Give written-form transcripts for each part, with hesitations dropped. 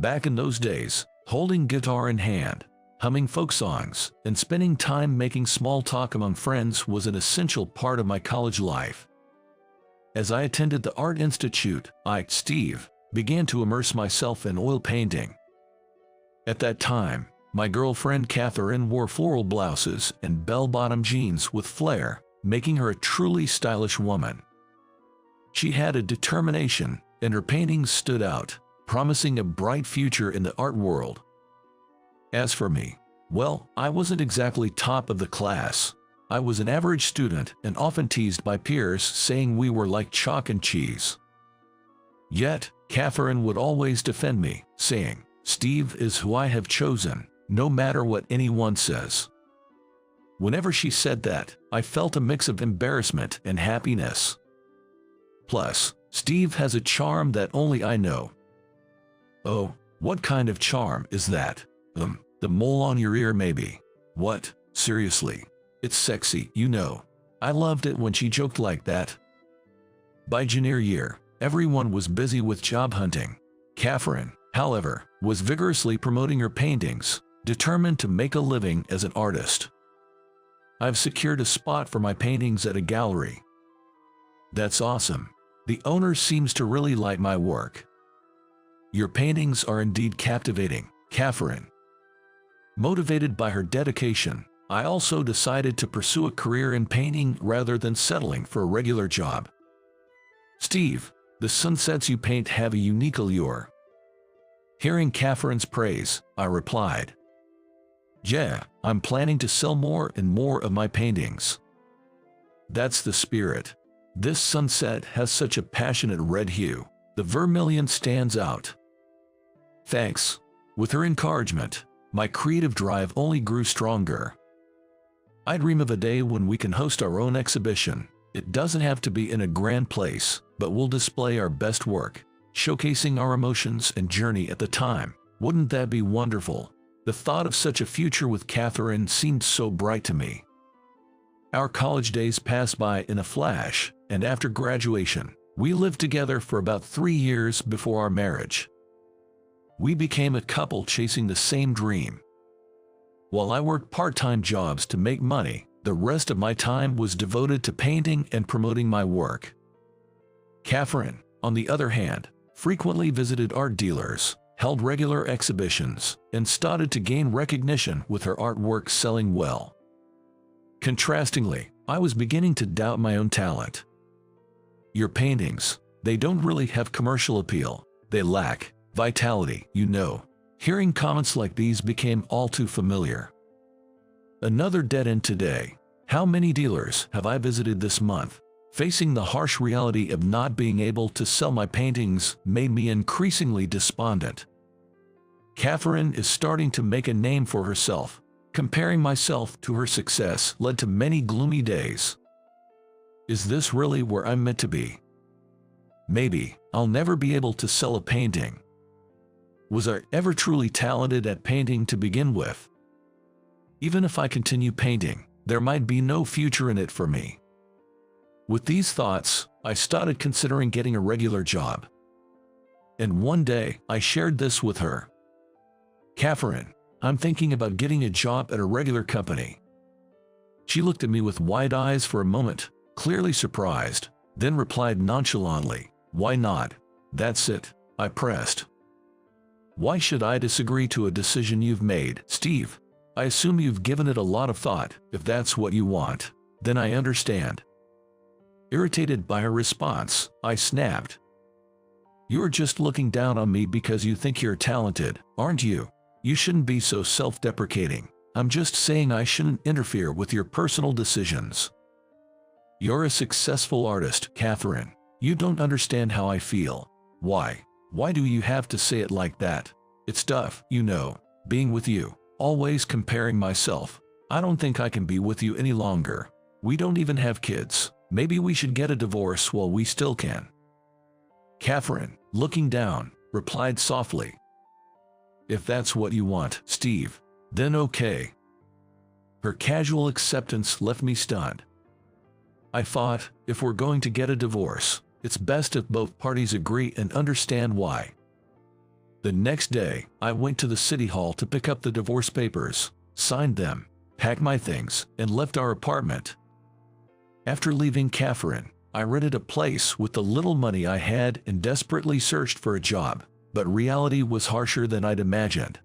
Back in those days, holding guitar in hand, humming folk songs, and spending time making small talk among friends was an essential part of my college life. As I attended the Art Institute, I, Steve, began to immerse myself in oil painting. At that time, my girlfriend Catherine wore floral blouses and bell-bottom jeans with flair, making her a truly stylish woman. She had a determination, and her paintings stood out, promising a bright future in the art world. As for me, well, I wasn't exactly top of the class. I was an average student and often teased by peers, saying we were like chalk and cheese. Yet, Catherine would always defend me, saying, "Steve is who I have chosen, no matter what anyone says." Whenever she said that, I felt a mix of embarrassment and happiness. Plus, Steve has a charm that only I know. Oh, what kind of charm is that? The mole on your ear maybe. What? Seriously. It's sexy, you know. I loved it when she joked like that. By junior year, everyone was busy with job hunting. Catherine, however, was vigorously promoting her paintings, determined to make a living as an artist. I've secured a spot for my paintings at a gallery. That's awesome. The owner seems to really like my work. Your paintings are indeed captivating, Catherine. Motivated by her dedication, I also decided to pursue a career in painting rather than settling for a regular job. Steve, the sunsets you paint have a unique allure. Hearing Catherine's praise, I replied, "Yeah, I'm planning to sell more and more of my paintings." That's the spirit. This sunset has such a passionate red hue. The vermilion stands out. Thanks. With her encouragement, my creative drive only grew stronger. I dream of a day when we can host our own exhibition. It doesn't have to be in a grand place, but we'll display our best work, showcasing our emotions and journey at the time. Wouldn't that be wonderful? The thought of such a future with Catherine seemed so bright to me. Our college days passed by in a flash, and after graduation, we lived together for about 3 years before our marriage. We became a couple chasing the same dream. While I worked part-time jobs to make money, the rest of my time was devoted to painting and promoting my work. Catherine, on the other hand, frequently visited art dealers, held regular exhibitions, and started to gain recognition with her artwork selling well. Contrastingly, I was beginning to doubt my own talent. Your paintings, they don't really have commercial appeal. They lack vitality, you know. Hearing comments like these became all too familiar. Another dead end today. How many dealers have I visited this month? Facing the harsh reality of not being able to sell my paintings made me increasingly despondent. Catherine is starting to make a name for herself. Comparing myself to her success led to many gloomy days. Is this really where I'm meant to be? Maybe I'll never be able to sell a painting. Was I ever truly talented at painting to begin with? Even if I continue painting, there might be no future in it for me. With these thoughts, I started considering getting a regular job. And one day, I shared this with her. "Catherine, I'm thinking about getting a job at a regular company." She looked at me with wide eyes for a moment, clearly surprised, then replied nonchalantly, "Why not? That's it," I pressed. "Why should I disagree to a decision you've made, Steve? I assume you've given it a lot of thought. If that's what you want, then I understand." Irritated by her response, I snapped, "You're just looking down on me because you think you're talented, aren't you? You shouldn't be so self-deprecating. I'm just saying I shouldn't interfere with your personal decisions. You're a successful artist, Catherine. You don't understand how I feel. Why? Why do you have to say it like that? It's tough, you know, being with you, always comparing myself. I don't think I can be with you any longer. We don't even have kids. Maybe we should get a divorce while we still can." Catherine, looking down, replied softly, "If that's what you want, Steve, then okay." Her casual acceptance left me stunned. I thought, if we're going to get a divorce, it's best if both parties agree and understand why. The next day, I went to the city hall to pick up the divorce papers, signed them, packed my things, and left our apartment. After leaving Catherine, I rented a place with the little money I had and desperately searched for a job, but reality was harsher than I'd imagined.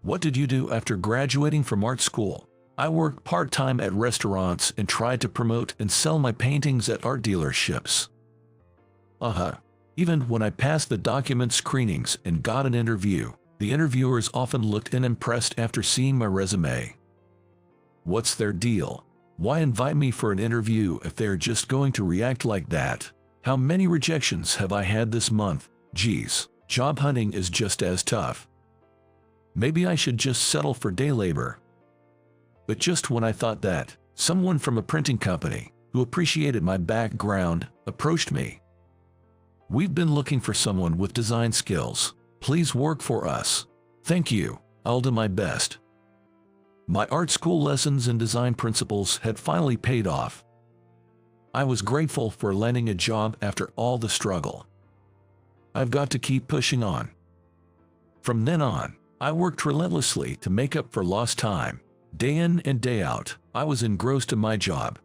What did you do after graduating from art school? I worked part-time at restaurants and tried to promote and sell my paintings at art dealerships. Even when I passed the document screenings and got an interview, the interviewers often looked unimpressed after seeing my resume. What's their deal? Why invite me for an interview if they're just going to react like that? How many rejections have I had this month? Geez, job hunting is just as tough. Maybe I should just settle for day labor. But just when I thought that, someone from a printing company, who appreciated my background, approached me. We've been looking for someone with design skills. Please work for us. Thank you. I'll do my best. My art school lessons and design principles had finally paid off. I was grateful for landing a job after all the struggle. I've got to keep pushing on. From then on, I worked relentlessly to make up for lost time. Day in and day out, I was engrossed in my job.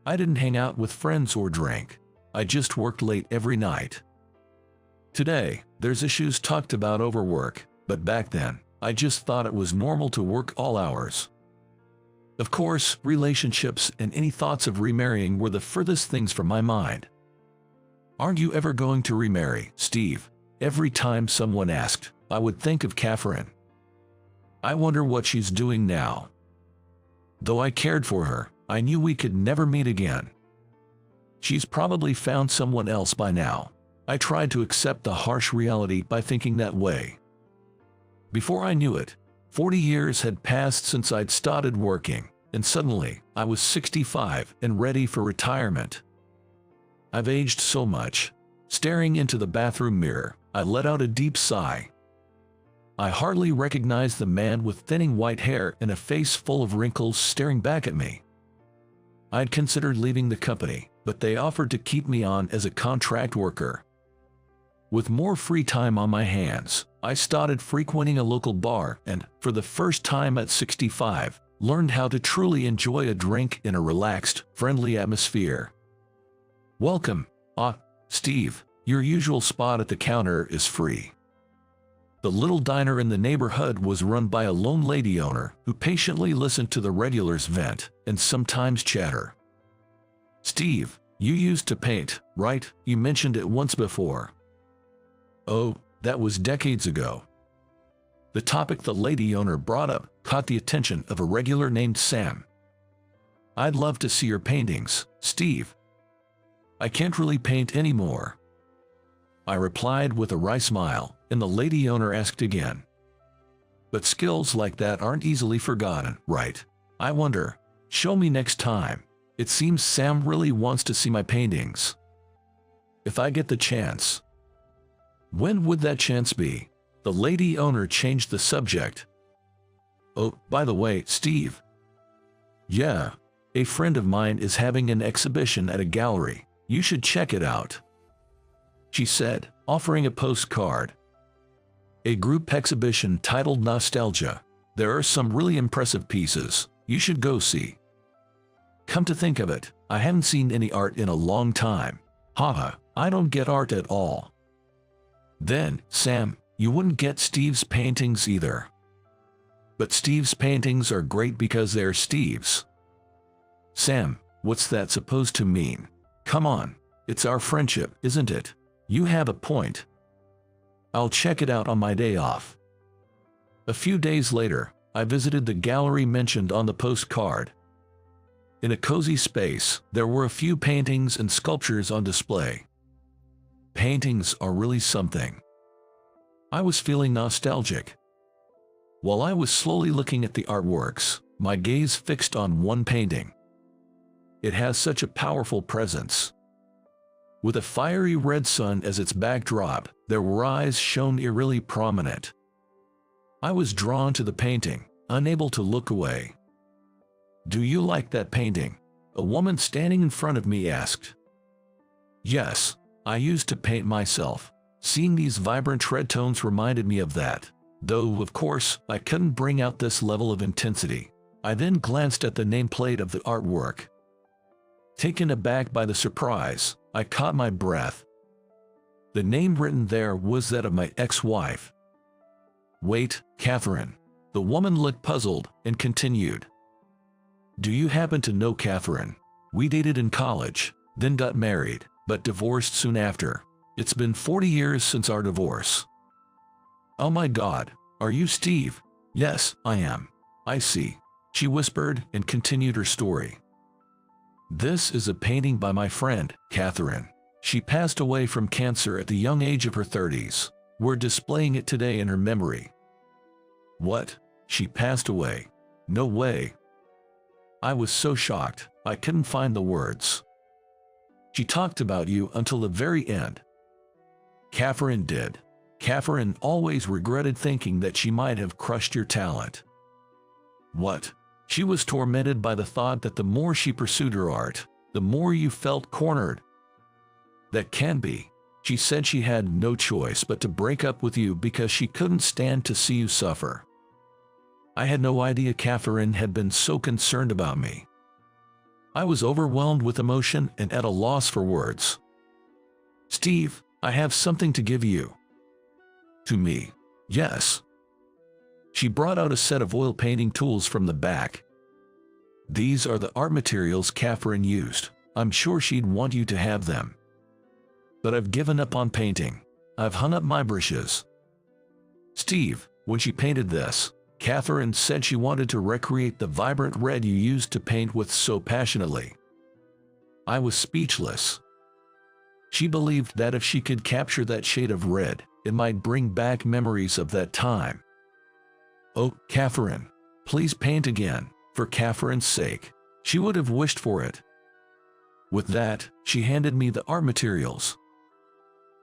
I didn't hang out with friends or drink. I just worked late every night. Today, there's issues talked about overwork, but back then, I just thought it was normal to work all hours. Of course, relationships and any thoughts of remarrying were the furthest things from my mind. Aren't you ever going to remarry, Steve? Every time someone asked, I would think of Catherine. I wonder what she's doing now. Though I cared for her, I knew we could never meet again. She's probably found someone else by now. I tried to accept the harsh reality by thinking that way. Before I knew it, 40 years had passed since I'd started working, and suddenly, I was 65 and ready for retirement. I've aged so much. Staring into the bathroom mirror, I let out a deep sigh. I hardly recognized the man with thinning white hair and a face full of wrinkles staring back at me. I'd considered leaving the company, but they offered to keep me on as a contract worker. With more free time on my hands, I started frequenting a local bar and, for the first time at 65, learned how to truly enjoy a drink in a relaxed, friendly atmosphere. Welcome. Steve, your usual spot at the counter is free. The little diner in the neighborhood was run by a lone lady owner who patiently listened to the regulars vent and sometimes chatter. Steve, you used to paint, right? You mentioned it once before. Oh, that was decades ago. The topic the lady owner brought up caught the attention of a regular named Sam. I'd love to see your paintings, Steve. I can't really paint anymore. I replied with a wry smile, and the lady owner asked again. But skills like that aren't easily forgotten, right? I wonder. Show me next time. It seems Sam really wants to see my paintings. If I get the chance. When would that chance be? The lady owner changed the subject. Oh, by the way, Steve. Yeah, a friend of mine is having an exhibition at a gallery. You should check it out, she said, offering a postcard. A group exhibition titled Nostalgia. There are some really impressive pieces. You should go see. Come to think of it, I haven't seen any art in a long time. Haha, I don't get art at all. Then, Sam, you wouldn't get Steve's paintings either. But Steve's paintings are great because they're Steve's. Sam, what's that supposed to mean? Come on, it's our friendship, isn't it? You have a point. I'll check it out on my day off. A few days later, I visited the gallery mentioned on the postcard. In a cozy space, there were a few paintings and sculptures on display. Paintings are really something. I was feeling nostalgic. While I was slowly looking at the artworks, my gaze fixed on one painting. It has such a powerful presence. With a fiery red sun as its backdrop, their eyes shone eerily prominent. I was drawn to the painting, unable to look away. Do you like that painting? A woman standing in front of me asked. Yes, I used to paint myself. Seeing these vibrant red tones reminded me of that, though of course I couldn't bring out this level of intensity. I then glanced at the nameplate of the artwork. Taken aback by the surprise, I caught my breath. The name written there was that of my ex-wife. Wait, Catherine. The woman looked puzzled and continued. Do you happen to know Catherine? We dated in college, then got married, but divorced soon after. It's been 40 years since our divorce. Oh my God, are you Steve? Yes, I am. I see. She whispered and continued her story. This is a painting by my friend, Catherine. She passed away from cancer at the young age of her 30s. We're displaying it today in her memory. What? She passed away? No way. I was so shocked, I couldn't find the words. She talked about you until the very end. Catherine did. Catherine always regretted thinking that she might have crushed your talent. What? She was tormented by the thought that the more she pursued her art, the more you felt cornered. That can be. She said she had no choice but to break up with you because she couldn't stand to see you suffer. I had no idea Catherine had been so concerned about me. I was overwhelmed with emotion and at a loss for words. Steve, I have something to give you. To me? Yes. She brought out a set of oil painting tools from the back. These are the art materials Catherine used. I'm sure she'd want you to have them. But I've given up on painting. I've hung up my brushes. Steve, when she painted this, Catherine said she wanted to recreate the vibrant red you used to paint with so passionately. I was speechless. She believed that if she could capture that shade of red, it might bring back memories of that time. Oh, Catherine, please paint again, for Catherine's sake. She would have wished for it. With that, she handed me the art materials.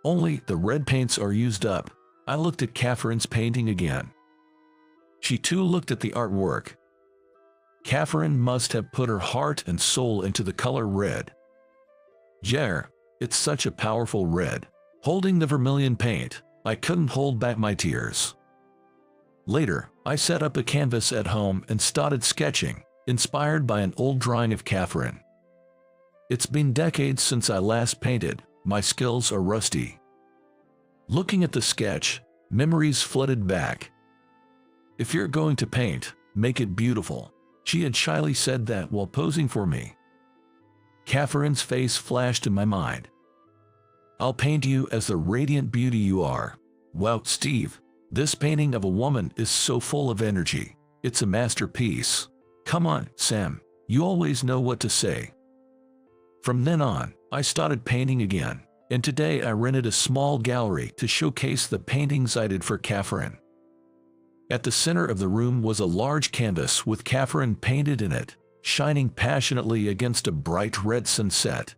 Only the red paints are used up. I looked at Catherine's painting again. She too looked at the artwork. Catherine must have put her heart and soul into the color red. Jer, it's such a powerful red. Holding the vermilion paint, I couldn't hold back my tears. Later, I set up a canvas at home and started sketching, inspired by an old drawing of Catherine. It's been decades since I last painted. My skills are rusty. Looking at the sketch, memories flooded back. If you're going to paint, make it beautiful. She had shyly said that while posing for me. Catherine's face flashed in my mind. I'll paint you as the radiant beauty you are. Wow, Steve, this painting of a woman is so full of energy. It's a masterpiece. Come on, Sam, you always know what to say. From then on, I started painting again, and today I rented a small gallery to showcase the paintings I did for Catherine. At the center of the room was a large canvas with Catherine painted in it, shining passionately against a bright red sunset.